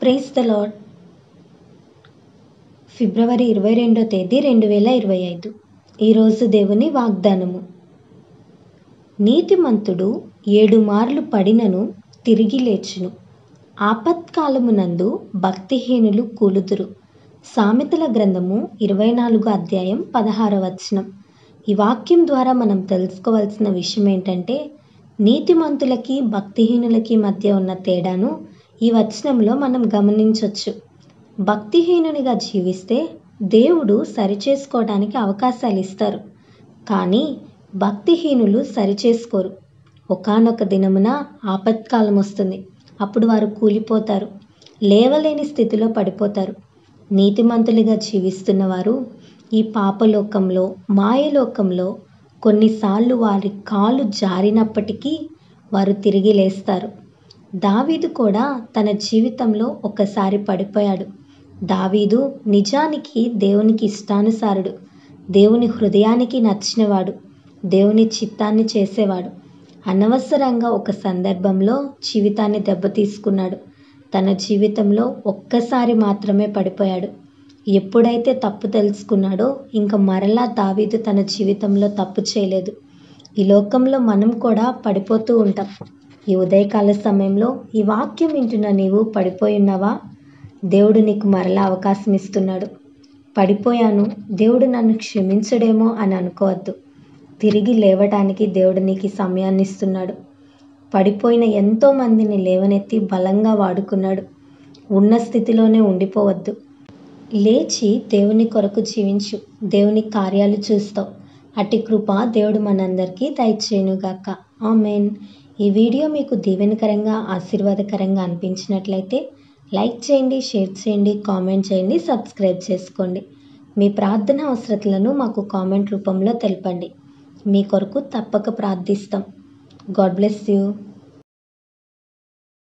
Praise the Lord. ఫిబ్రవరి 22వ తేదీ 2025. ఈరోజు దేవుని వాగ్దానము. నీతిమంతుడు 7 మార్లు పడినను తిరిగి లేచును, ఆపత్కాలమునందు భక్తిహీనులు కూలుదురు. సామెతల గ్రంథము 24వ అధ్యాయం 16వ వచనం. ఈ వాక్యం ద్వారా మనం తెలుసుకోవాల్సిన విషయం ఏంటంటే, నీతిమంతులకి భక్తిహీనులకి మధ్య ఉన్న తేడాను ఈ వచనంలో మనం గమనించవచ్చు. భక్తిహీనునిగా జీవిస్తే దేవుడు సరిచేసుకోవడానికి అవకాశాలు ఇస్తారు, కానీ భక్తిహీనులు సరిచేసుకోరు. ఒకానొక దినమున ఆపత్కాలం వస్తుంది. అప్పుడు వారు కూలిపోతారు, లేవలేని స్థితిలో పడిపోతారు. నీతిమంతులుగా జీవిస్తున్న వారు ఈ పాపలోకంలో, మాయలోకంలో కొన్నిసార్లు వారి కాలు జారినప్పటికీ వారు తిరిగి లేస్తారు. దావీదు కూడా తన జీవితంలో ఒకసారి పడిపోయాడు. దావీదు నిజానికి దేవునికి ఇష్టానుసారుడు, దేవుని హృదయానికి నచ్చినవాడు, దేవుని చిత్తాన్ని చేసేవాడు. అనవసరంగా ఒక సందర్భంలో జీవితాన్ని దెబ్బతీసుకున్నాడు. తన జీవితంలో ఒక్కసారి మాత్రమే పడిపోయాడు. ఎప్పుడైతే తప్పు తెలుసుకున్నాడో ఇంకా మరలా దావీదు తన జీవితంలో తప్పు చేయలేదు. ఈ లోకంలో మనం కూడా పడిపోతూ ఉంటాం. ఈ ఉదయకాల సమయంలో ఈ వాక్యం వింటున్న నీవు పడిపోయి ఉన్నావా? దేవుడు నీకు మరలా అవకాశం ఇస్తున్నాడు. పడిపోయాను, దేవుడు నన్ను క్షమించడేమో అని అనుకోవద్దు. తిరిగి లేవటానికి దేవుడు నీకు సమయాన్ని ఇస్తున్నాడు. పడిపోయిన ఎంతోమందిని లేవనెత్తి బలంగా వాడుకున్నాడు. ఉన్న స్థితిలోనే ఉండిపోవద్దు. లేచి దేవుని కొరకు జీవించు, దేవుని కార్యాలు చూస్తావు. అట్టి కృప దేవుడు మనందరికీ దయచేయునుగాక. ఆమేన్. ఈ వీడియో మీకు దీవెనకరంగా, ఆశీర్వాదకరంగా అనిపించినట్లయితే లైక్ చేయండి, షేర్ చేయండి, కామెంట్ చేయండి, సబ్స్క్రైబ్ చేసుకోండి. మీ ప్రార్థన అవసరతలను మాకు కామెంట్ రూపంలో తెలపండి. మీ కొరకు తప్పక ప్రార్థిస్తాం. God bless you.